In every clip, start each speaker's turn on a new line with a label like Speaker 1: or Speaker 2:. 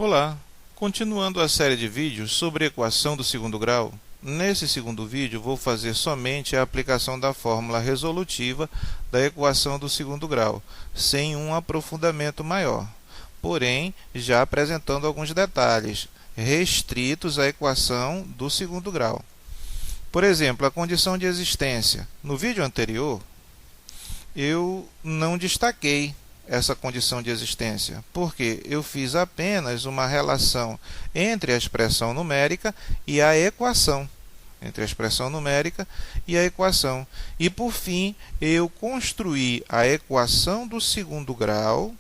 Speaker 1: Olá! Continuando a série de vídeos sobre equação do segundo grau, nesse segundo vídeo vou fazer somente a aplicação da fórmula resolutiva da equação do segundo grau, sem um aprofundamento maior, porém já apresentando alguns detalhes restritos à equação do segundo grau. Por exemplo, a condição de existência. No vídeo anterior, eu não destaquei essa condição de existência, porque eu fiz apenas uma relação entre a expressão numérica e a equação. E, por fim, eu construí a equação do segundo grau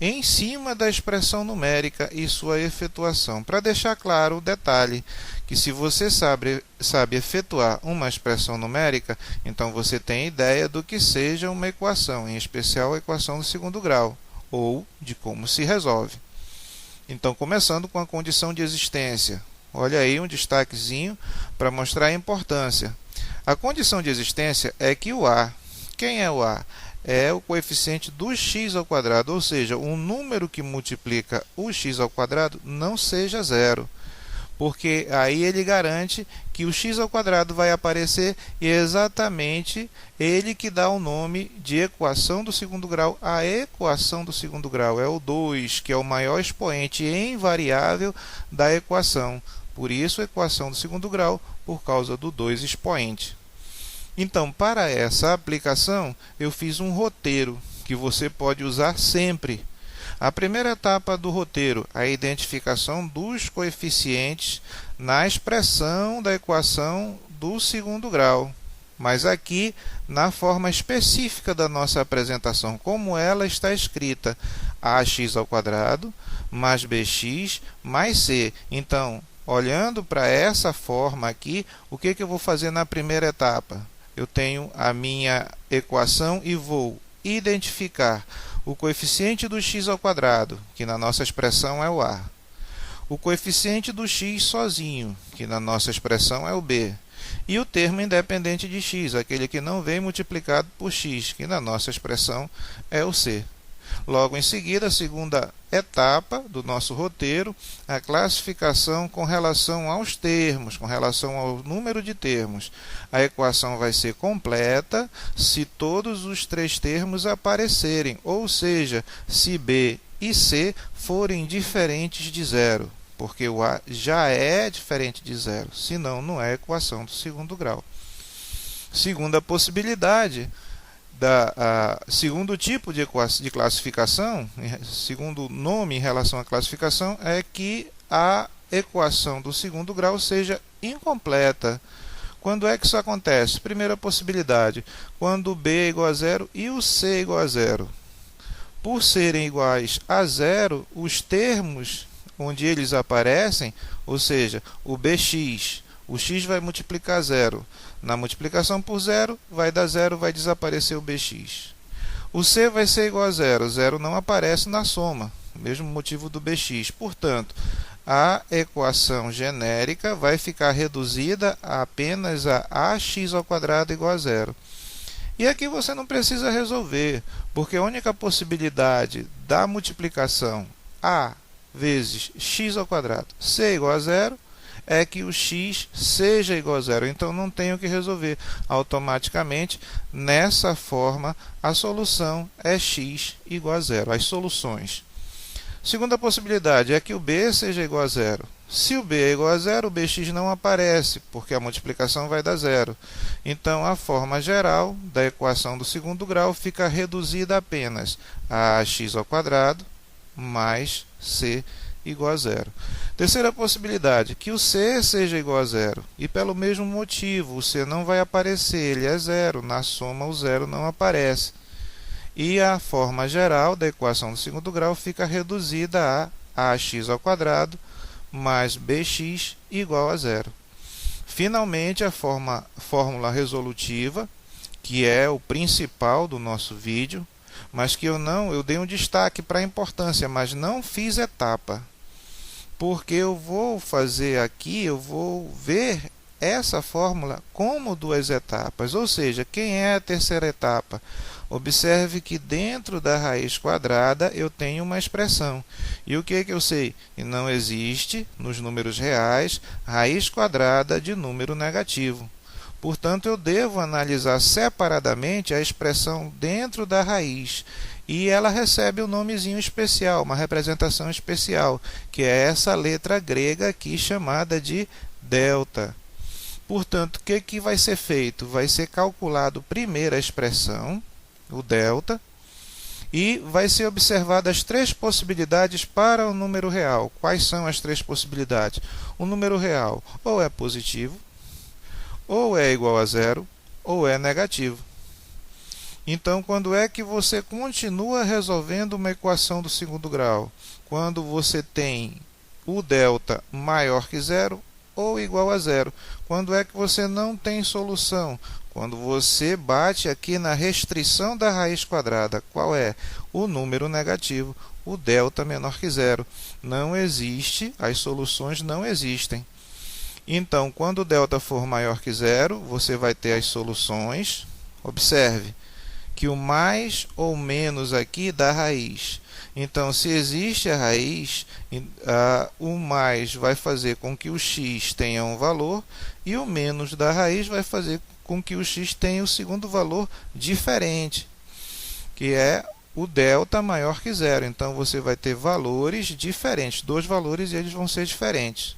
Speaker 1: em cima da expressão numérica e sua efetuação, para deixar claro o detalhe que se você sabe efetuar uma expressão numérica, então você tem ideia do que seja uma equação, em especial a equação do segundo grau, ou de como se resolve. Então, começando com a condição de existência. Olha aí um destaquezinho para mostrar a importância. A condição de existência é que o A, quem é o A? É o coeficiente do x ao quadrado, ou seja, um número que multiplica o x ao quadrado não seja zero, porque aí ele garante que o x ao quadrado vai aparecer e é exatamente ele que dá o nome de equação do segundo grau. A equação do segundo grau é o 2, que é o maior expoente invariável da equação. Por isso, equação do segundo grau, por causa do 2 expoente. Então, para essa aplicação, eu fiz um roteiro que você pode usar sempre. A primeira etapa do roteiro, a identificação dos coeficientes na expressão da equação do segundo grau. Mas aqui, na forma específica da nossa apresentação, como ela está escrita, ax ao quadrado mais bx mais c. Então, olhando para essa forma aqui, o que eu vou fazer na primeira etapa? Eu tenho a minha equação e vou identificar o coeficiente do x ao quadrado, que na nossa expressão é o a. O coeficiente do x sozinho, que na nossa expressão é o b. E o termo independente de x, aquele que não vem multiplicado por x, que na nossa expressão é o c. Logo em seguida, a segunda etapa do nosso roteiro, a classificação com relação aos termos, com relação ao número de termos. A equação vai ser completa se todos os três termos aparecerem, ou seja, se b e c forem diferentes de zero, porque o a já é diferente de zero, senão não é equação do segundo grau. Segunda possibilidade, segundo tipo de classificação, segundo nome em relação à classificação, é que a equação do segundo grau seja incompleta. Quando é que isso acontece? Primeira possibilidade, quando o b é igual a zero e o c é igual a zero. Por serem iguais a zero, os termos onde eles aparecem, ou seja, o bx, o x vai multiplicar zero. Na multiplicação por zero, vai dar zero, vai desaparecer o bx. O c vai ser igual a zero. Zero não aparece na soma, mesmo motivo do bx. Portanto, a equação genérica vai ficar reduzida a apenas a ax ao quadrado igual a zero. E aqui você não precisa resolver, porque a única possibilidade da multiplicação a vezes x ao quadrado, c igual a zero, é que o x seja igual a zero. Então, não tenho que resolver. Automaticamente, nessa forma, a solução é x igual a zero. As soluções. Segunda possibilidade é que o b seja igual a zero. Se o b é igual a zero, o bx não aparece, porque a multiplicação vai dar zero. Então, a forma geral da equação do segundo grau fica reduzida apenas a ax ao quadrado mais c igual a zero. Terceira possibilidade, que o c seja igual a zero. E pelo mesmo motivo, o c não vai aparecer, ele é zero. Na soma, o zero não aparece. E a forma geral da equação do segundo grau fica reduzida a ax ao quadrado mais bx igual a zero. Finalmente, a fórmula resolutiva, que é o principal do nosso vídeo, mas que eu dei um destaque para a importância, mas não fiz etapa. Porque eu vou fazer aqui, eu vou ver essa fórmula como duas etapas. Ou seja, quem é a terceira etapa? Observe que dentro da raiz quadrada eu tenho uma expressão. E o que é que eu sei? Que não existe, nos números reais, raiz quadrada de número negativo. Portanto, eu devo analisar separadamente a expressão dentro da raiz. E ela recebe um nomezinho especial, uma representação especial, que é essa letra grega aqui chamada de delta. Portanto, o que vai ser feito? Vai ser calculado primeiro a expressão, o delta, e vai ser observadas três possibilidades para o número real. Quais são as três possibilidades? O número real ou é positivo, ou é igual a zero, ou é negativo. Então, quando é que você continua resolvendo uma equação do segundo grau? Quando você tem o delta maior que zero ou igual a zero. Quando é que você não tem solução? Quando você bate aqui na restrição da raiz quadrada. Qual é? O número negativo, o delta menor que zero. Não existe, as soluções não existem. Então, quando o delta for maior que zero, você vai ter as soluções. Observe que o mais ou menos aqui dá raiz. Então, se existe a raiz, o mais vai fazer com que o x tenha um valor e o menos da raiz vai fazer com que o x tenha o segundo valor diferente, que é o delta maior que zero. Então, você vai ter valores diferentes, dois valores e eles vão ser diferentes.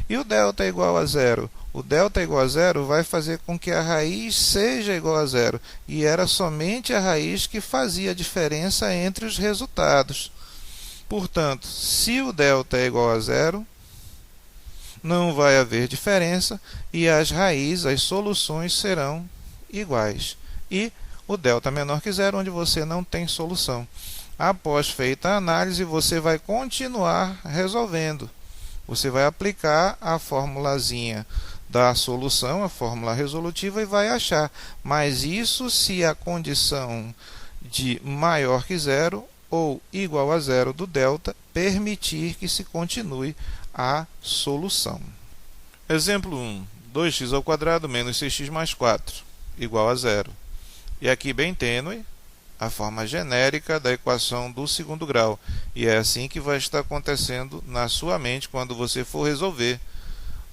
Speaker 1: E o delta é igual a zero? O delta igual a zero vai fazer com que a raiz seja igual a zero. E era somente a raiz que fazia a diferença entre os resultados. Portanto, se o delta é igual a zero, não vai haver diferença e as raízes, as soluções serão iguais. E o delta menor que zero, onde você não tem solução. Após feita a análise, você vai continuar resolvendo. Você vai aplicar a formulazinha da solução, a fórmula resolutiva, e vai achar. Mas isso se a condição de maior que zero ou igual a zero do delta permitir que se continue a solução. Exemplo 1. 2x² menos 6x mais 4 igual a zero. E aqui bem tênue a forma genérica da equação do segundo grau. E é assim que vai estar acontecendo na sua mente quando você for resolver,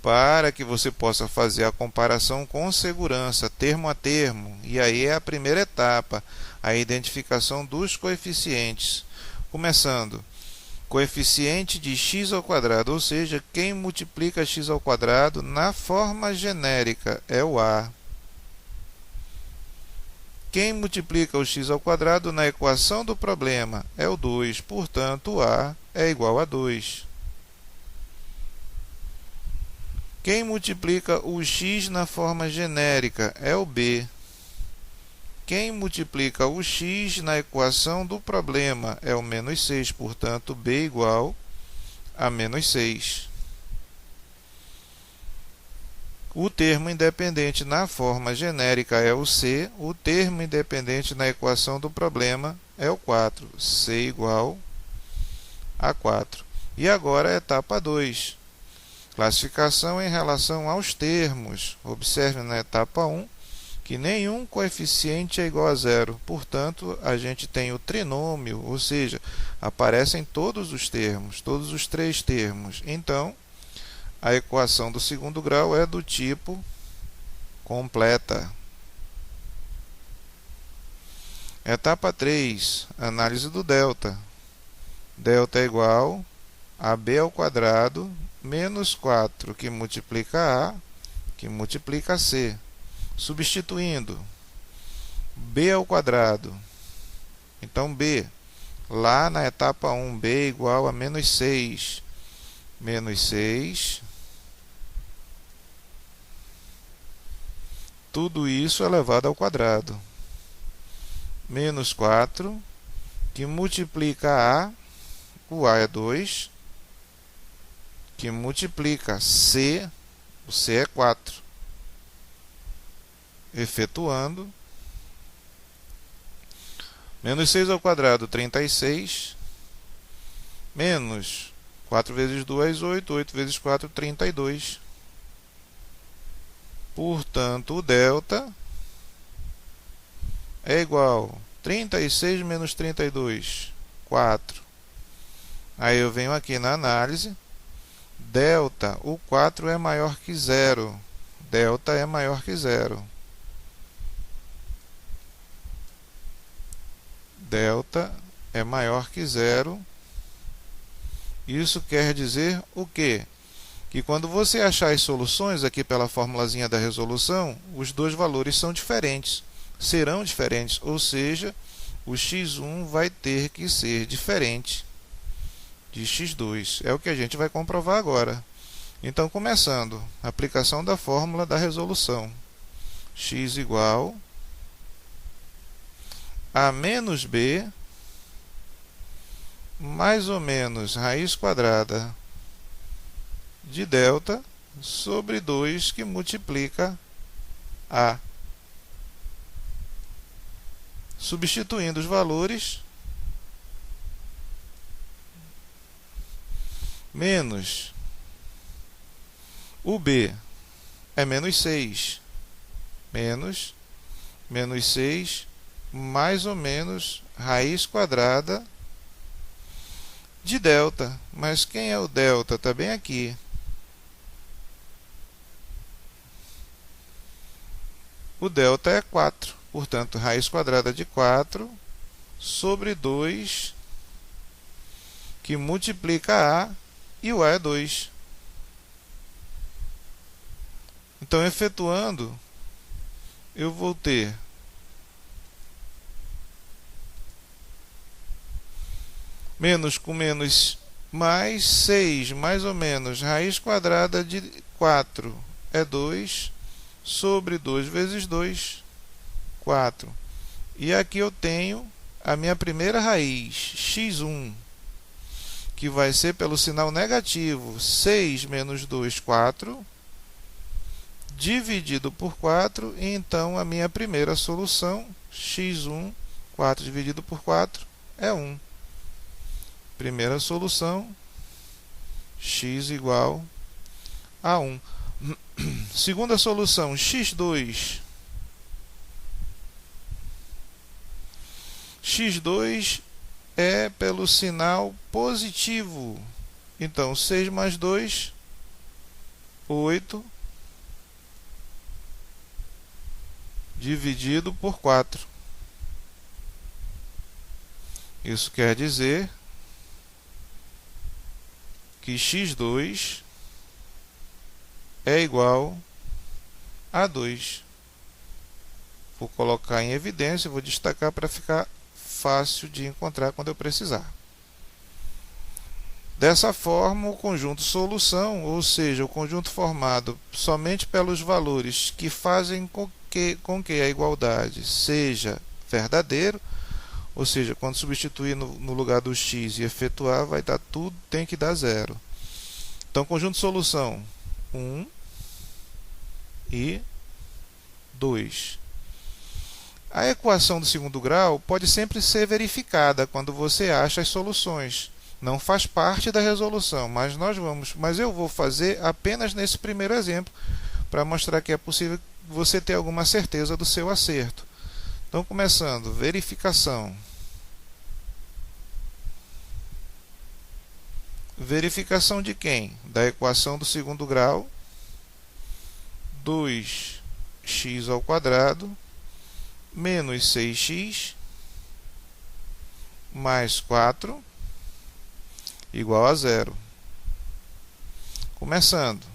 Speaker 1: para que você possa fazer a comparação com segurança, termo a termo. E aí é a primeira etapa, a identificação dos coeficientes. Começando, coeficiente de x², ou seja, quem multiplica x² na forma genérica é o a. Quem multiplica o x² na equação do problema é o 2, portanto, a é igual a 2. Quem multiplica o x na forma genérica é o b. Quem multiplica o x na equação do problema é o menos 6, portanto, b igual a menos 6. O termo independente na forma genérica é o c, o termo independente na equação do problema é o 4, c igual a 4. E agora a etapa 2, classificação em relação aos termos. Observe na etapa 1 que nenhum coeficiente é igual a zero, portanto, a gente tem o trinômio, ou seja, aparecem todos os termos, todos os três termos. Então, a equação do segundo grau é do tipo completa. Etapa 3, análise do delta. Delta é igual a b² menos 4, que multiplica a, que multiplica c. Substituindo, b². Então, b, lá na etapa 1, b igual a menos 6. Menos 6. Tudo isso elevado ao quadrado. Menos 4, que multiplica a, o a é 2, que multiplica c, o c é 4. Efetuando, menos 6², 36, menos 4 vezes 2, 8, 8 vezes 4, 32. Portanto, o delta é igual 36 menos 32, 4. Aí eu venho aqui na análise. Delta, o 4 é maior que 0. Delta é maior que 0. Delta é maior que 0. Isso quer dizer o quê? Que quando você achar as soluções aqui pela formulazinha da resolução, os dois valores são diferentes, serão diferentes, ou seja, o x1 vai ter que ser diferente de x2. É o que a gente vai comprovar agora. Então, começando, aplicação da fórmula da resolução. X igual a menos b mais ou menos raiz quadrada de delta sobre 2 que multiplica a. Substituindo os valores, menos o b é menos 6, menos 6 mais ou menos raiz quadrada de delta. Mas quem é o delta? Está bem aqui. O delta é 4. Portanto, raiz quadrada de 4 sobre 2 que multiplica a, e o a é 2. Então, efetuando, eu vou ter menos com menos mais 6 mais ou menos raiz quadrada de 4 é 2 sobre 2 vezes 2, 4. E aqui eu tenho a minha primeira raiz, x1, que vai ser pelo sinal negativo, 6 menos 2, 4, dividido por 4, e então a minha primeira solução, x1, 4 dividido por 4, é 1. Primeira solução, x igual a 1. Segunda solução, x2. x2 é pelo sinal positivo. Então, 6 mais 2, 8, dividido por 4. Isso quer dizer que x2 é igual a 2. Vou colocar em evidência, vou destacar para ficar fácil de encontrar quando eu precisar. Dessa forma, o conjunto solução, ou seja, o conjunto formado somente pelos valores que fazem com que a igualdade seja verdadeiro, ou seja, quando substituir no lugar do x e efetuar, vai dar tudo, tem que dar 0. Então, conjunto solução 1 e 2. A equação do segundo grau pode sempre ser verificada quando você acha as soluções. Não faz parte da resolução, mas eu vou fazer apenas nesse primeiro exemplo para mostrar que é possível você ter alguma certeza do seu acerto. Então, começando, verificação. Verificação de quem? Da equação do segundo grau. 2x ao quadrado menos 6x mais 4 igual a 0. Começando.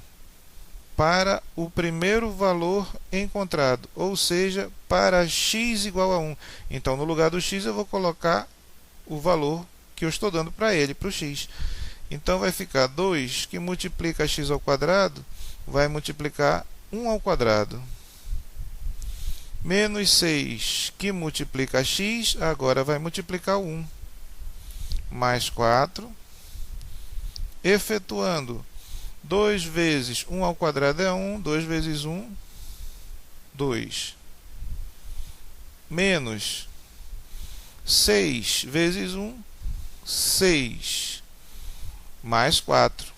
Speaker 1: Para o primeiro valor encontrado, ou seja, para x igual a 1. Então, no lugar do x, eu vou colocar o valor que eu estou dando para ele, para o x. Então, vai ficar 2 que multiplica x ao quadrado, vai multiplicar 1 ao quadrado. Menos 6 que multiplica x, agora vai multiplicar 1. Mais 4. Efetuando. 2 vezes 1 ao quadrado é 1, 2 vezes 1, 2. Menos 6 vezes 1, 6. Mais 4.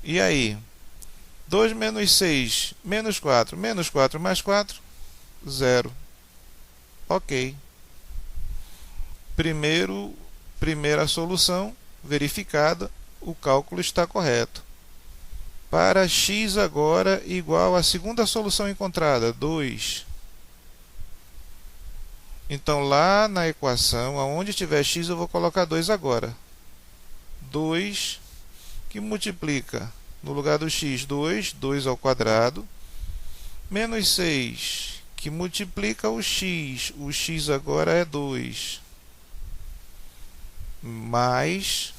Speaker 1: E aí? 2 menos 6, menos 4 mais 4, 0. Ok. Primeira solução verificada, o cálculo está correto. Para x agora igual à segunda solução encontrada, 2. Então, lá na equação, onde tiver x, eu vou colocar 2 agora. 2 que multiplica, no lugar do x, 2 ao quadrado, menos 6, que multiplica o x agora é 2, mais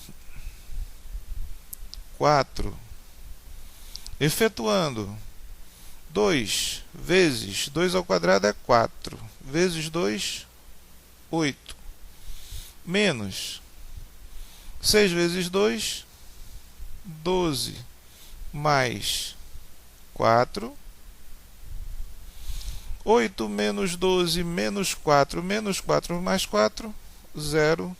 Speaker 1: 4. Efetuando, 2 vezes 2 ao quadrado é 4, vezes 2, 8, menos 6 vezes 2, 12, mais 4, 8 menos 12 menos 4 mais 4, 0.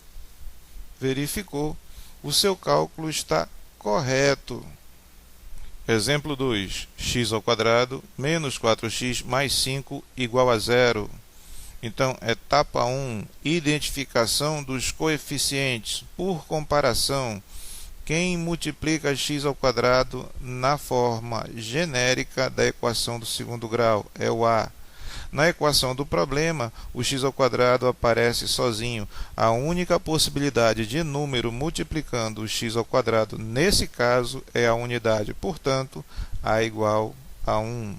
Speaker 1: Verificou. O seu cálculo está correto. Exemplo 2. X ao quadrado menos 4x mais 5 igual a 0. Então, etapa 1, identificação dos coeficientes. Por comparação, quem multiplica x ao quadrado na forma genérica da equação do segundo grau é o A. Na equação do problema, o x ao quadrado aparece sozinho. A única possibilidade de número multiplicando o x ao quadrado, nesse caso, é a unidade. Portanto, A igual a 1.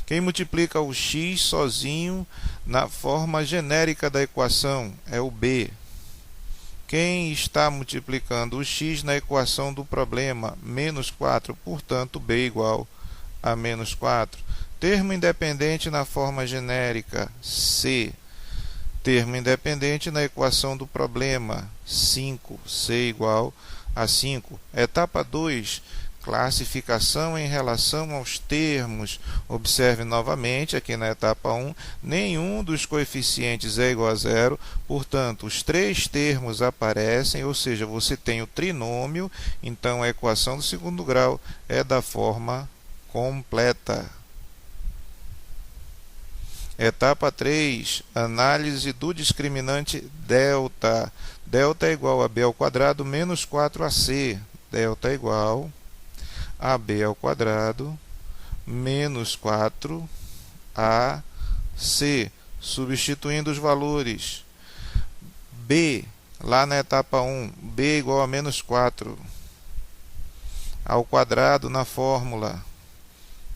Speaker 1: Quem multiplica o x sozinho na forma genérica da equação é o B. Quem está multiplicando o x na equação do problema, menos 4, portanto, B igual a menos 4. Termo independente na forma genérica, C. Termo independente na equação do problema, 5. C igual a 5. Etapa 2, classificação em relação aos termos. Observe novamente, aqui na etapa 1, nenhum dos coeficientes é igual a 0, portanto, os 3 termos aparecem, ou seja, você tem o trinômio, então a equação do segundo grau é da forma completa. Etapa 3, análise do discriminante delta. Delta é igual a b ao quadrado menos 4ac. Delta é igual a b ao quadrado menos 4ac. Substituindo os valores. B, lá na etapa 1, b é igual a menos 4 ao quadrado na fórmula.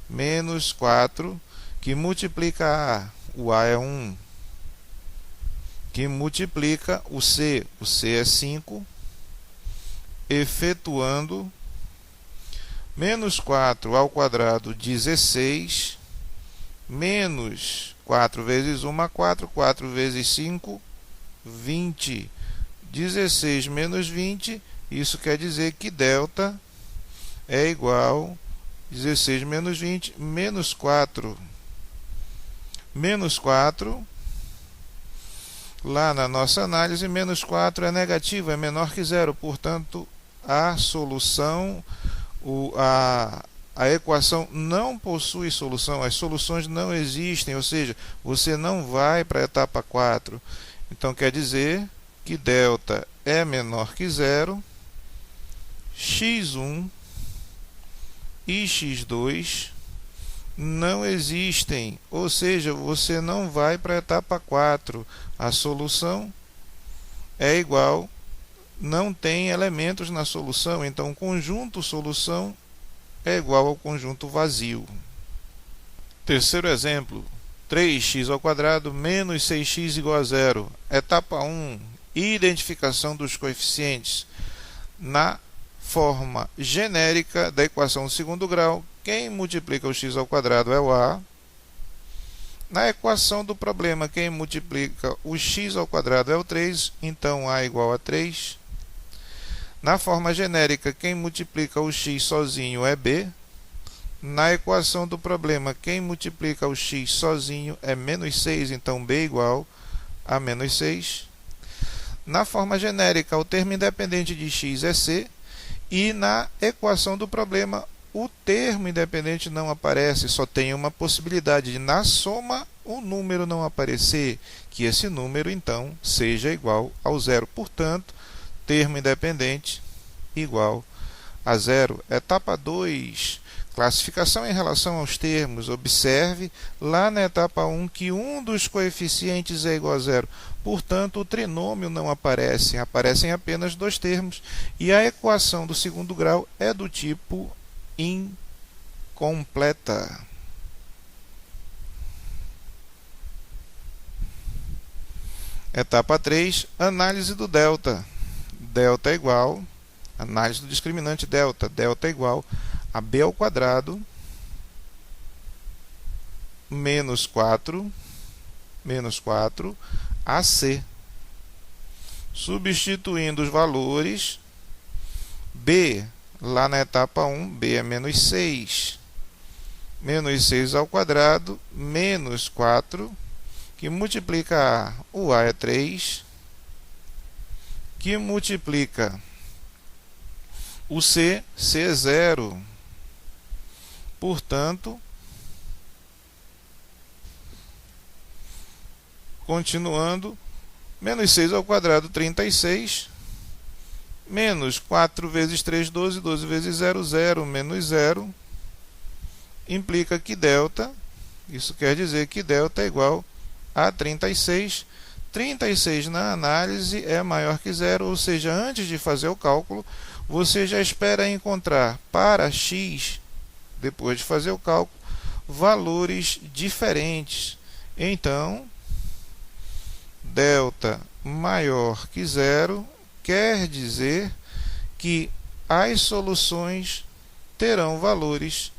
Speaker 1: Menos 4 que multiplica A, o A é 1, que multiplica o C é 5, efetuando menos 4 ao quadrado, 16, menos 4 vezes 1, 4, 4 vezes 5, 20, 16 menos 20, isso quer dizer que delta é igual a 16 menos 20, menos 4. Menos 4, lá na nossa análise, menos 4 é negativo, é menor que 0. Portanto, a solução, a equação não possui solução, as soluções não existem, ou seja, você não vai para a etapa 4. Então, quer dizer que delta é menor que 0, x1 e x2 não existem, ou seja, você não vai para a etapa 4. A solução é igual, não tem elementos na solução, então o conjunto solução é igual ao conjunto vazio. Terceiro exemplo, 3x ao quadrado menos 6x igual a 0. Etapa 1, identificação dos coeficientes. Na forma genérica da equação do segundo grau, quem multiplica o x ao quadrado é o A. Na equação do problema, quem multiplica o x ao quadrado é o 3, então A igual a 3. Na forma genérica, quem multiplica o x sozinho é B. Na equação do problema, quem multiplica o x sozinho é menos 6, então B igual a menos 6. Na forma genérica, o termo independente de x é C. E na equação do problema, o termo independente não aparece, só tem uma possibilidade de na soma um número não aparecer, que esse número, então, seja igual ao zero. Portanto, termo independente igual a zero. Etapa 2, classificação em relação aos termos. Observe lá na etapa 1 que um dos coeficientes é igual a zero. Portanto, o trinômio não aparece, aparecem apenas dois termos. E a equação do segundo grau é do tipo incompleta. Etapa 3, análise do delta. Delta é igual, análise do discriminante delta. Delta é igual a b ao quadrado menos 4 AC. Substituindo os valores, b, lá na etapa 1, b é menos 6. Menos 6 ao quadrado, menos 4, que multiplica A, o A é 3, que multiplica o C, C é 0. Portanto, continuando, menos 6 ao quadrado, 36, menos 4 vezes 3, 12, 12 vezes 0, 0, menos 0, implica que delta, isso quer dizer que delta é igual a 36. 36 na análise é maior que zero, ou seja, antes de fazer o cálculo, você já espera encontrar para x, depois de fazer o cálculo, valores diferentes. Então, delta maior que zero quer dizer que as soluções terão valores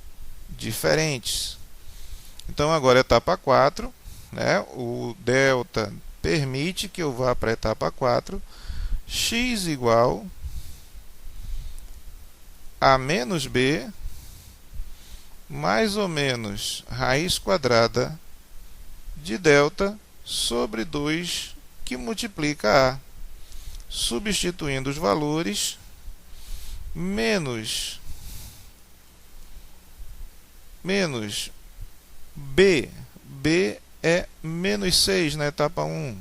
Speaker 1: diferentes. Então, agora etapa 4, né? O delta permite que eu vá para a etapa 4, x igual a menos b, mais ou menos raiz quadrada de delta sobre 2, que multiplica a. Substituindo os valores, menos b, b é menos 6 na etapa 1,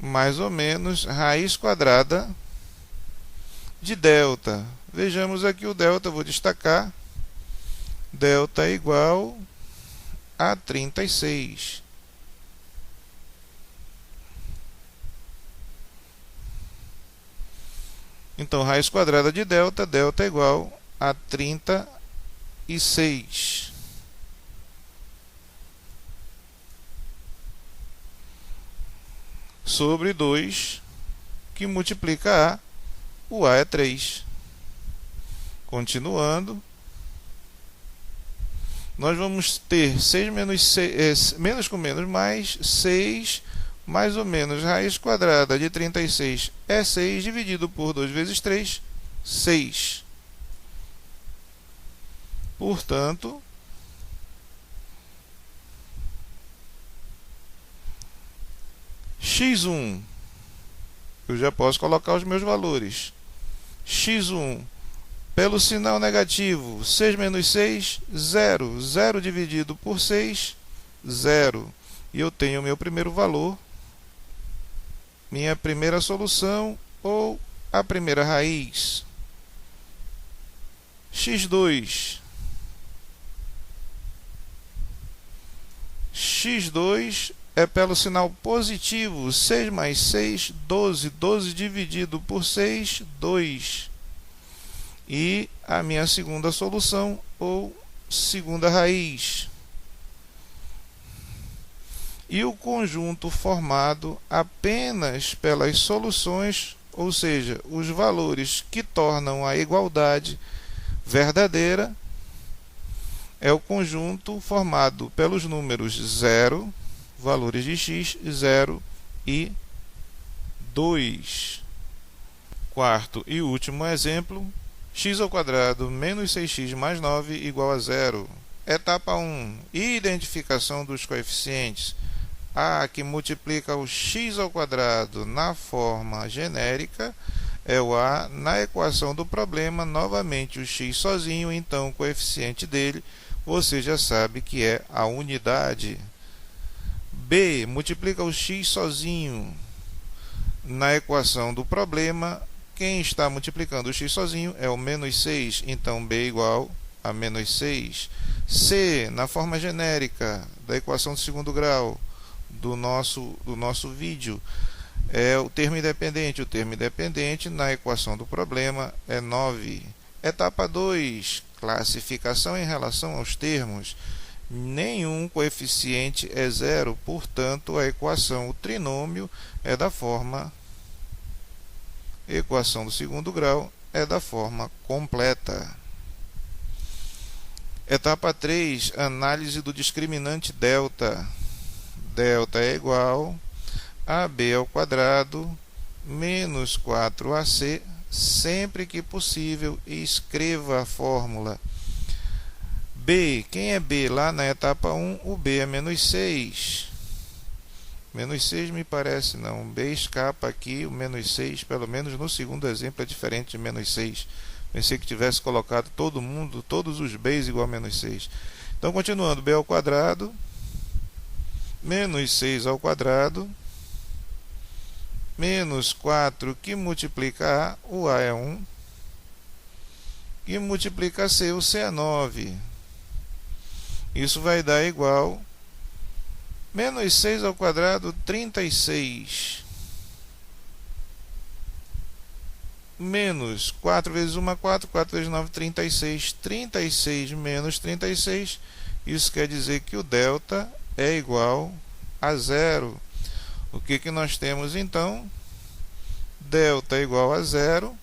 Speaker 1: mais ou menos raiz quadrada de delta. Vejamos aqui o delta, vou destacar. Delta é igual a 36. Então, raiz quadrada de delta, delta é igual a 36. Sobre 2, que multiplica A, o A é 3. Continuando, nós vamos ter 6 menos 6, menos com menos, mais 6, mais ou menos raiz quadrada de 36 é 6, dividido por 2 vezes 3, 6. Portanto, x1, eu já posso colocar os meus valores. x1, pelo sinal negativo, 6 menos 6, 0. 0 dividido por 6, 0. E eu tenho o meu primeiro valor, minha primeira solução, ou a primeira raiz. x2. x2 é pelo sinal positivo, 6 mais 6, 12. 12 dividido por 6, 2. E a minha segunda solução, ou segunda raiz. E o conjunto formado apenas pelas soluções, ou seja, os valores que tornam a igualdade verdadeira, é o conjunto formado pelos números 0, valores de x, 0 e 2. Quarto e último exemplo, x ao quadrado menos 6x mais 9 igual a 0. Etapa 1, identificação dos coeficientes. A que multiplica o x ao quadrado na forma genérica é o A. Na equação do problema, novamente o x sozinho, então o coeficiente dele você já sabe que é a unidade. B, multiplica o x sozinho. Na equação do problema, quem está multiplicando o x sozinho é o menos 6, então B igual a menos 6. C, na forma genérica da equação de segundo grau do nosso vídeo, é o termo independente. O termo independente na equação do problema é 9. Etapa 2, classificação em relação aos termos. Nenhum coeficiente é zero, portanto, a equação, o trinômio, é da forma, equação do segundo grau é da forma completa. Etapa 3, análise do discriminante delta. Delta é igual a b ao quadrado menos 4ac, sempre que possível, escreva a fórmula. B, quem é B? Lá na etapa 1, o B é menos 6. Menos 6 me parece não. B escapa aqui, o menos 6, pelo menos no segundo exemplo, é diferente de menos 6. Pensei que tivesse colocado todos os B's igual a menos 6. Então, continuando, B ao quadrado, menos 6 ao quadrado, menos 4 que multiplica A, o A é 1, que multiplica C, o C é 9. Isso vai dar igual menos 6 ao quadrado, 36. Menos 4 vezes 1, 4. 4 vezes 9, 36. 36 menos 36. Isso quer dizer que o delta é igual a zero. O que nós temos então? Delta é igual a zero.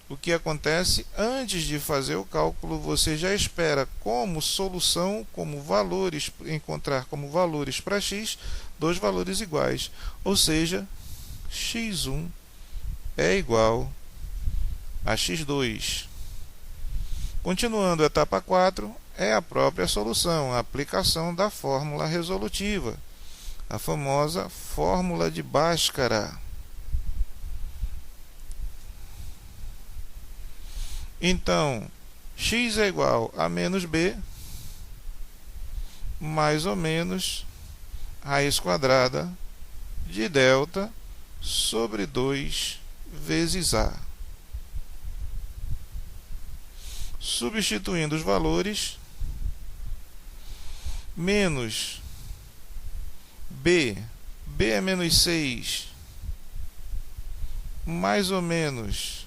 Speaker 1: O que acontece? Antes de fazer o cálculo, você já espera como solução, como valores, encontrar como valores para x, dois valores iguais. Ou seja, x1 é igual a x2. Continuando, a etapa 4 é a própria solução, a aplicação da fórmula resolutiva, a famosa fórmula de Bhaskara. Então, x é igual a menos b, mais ou menos raiz quadrada de delta sobre 2 vezes a. Substituindo os valores, menos b é menos 6, mais ou menos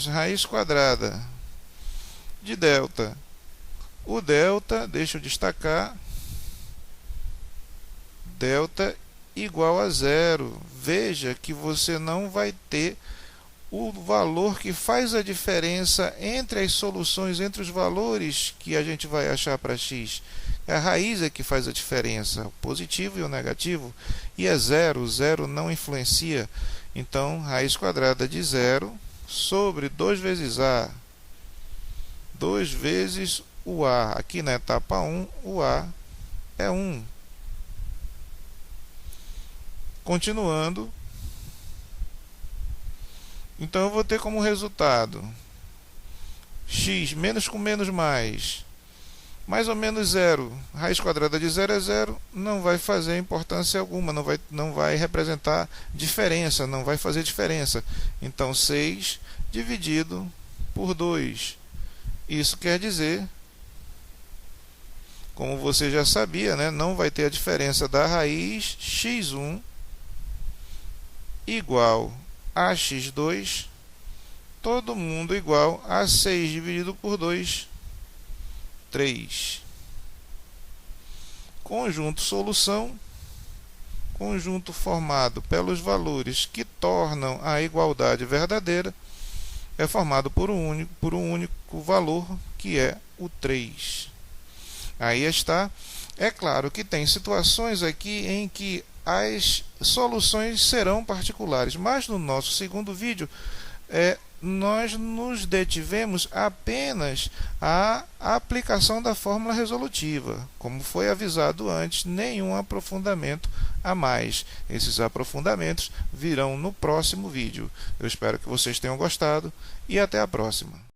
Speaker 1: raiz quadrada de delta. O delta, deixa eu destacar, delta igual a zero. Veja que você não vai ter o valor que faz a diferença entre as soluções, entre os valores que a gente vai achar para x. A raiz é que faz a diferença, o positivo e o negativo, e é zero. O zero não influencia. Então, raiz quadrada de zero sobre 2 vezes a, 2 vezes o a. Aqui na etapa 1, o a é 1. Continuando, então eu vou ter como resultado x menos com menos mais ou menos zero. Raiz quadrada de zero é zero, não vai fazer importância alguma, não vai representar diferença, não vai fazer diferença. Então, 6 dividido por 2. Isso quer dizer, como você já sabia, né, não vai ter a diferença da raiz x1 igual a x2, todo mundo igual a 6 dividido por 2, 3. Conjunto solução, conjunto formado pelos valores que tornam a igualdade verdadeira, é formado por um único valor, que é o 3. Aí está. É claro que tem situações aqui em que as soluções serão particulares, mas no nosso segundo vídeo nós nos detivemos apenas à aplicação da fórmula resolutiva. Como foi avisado antes, nenhum aprofundamento a mais. Esses aprofundamentos virão no próximo vídeo. Eu espero que vocês tenham gostado e até a próxima.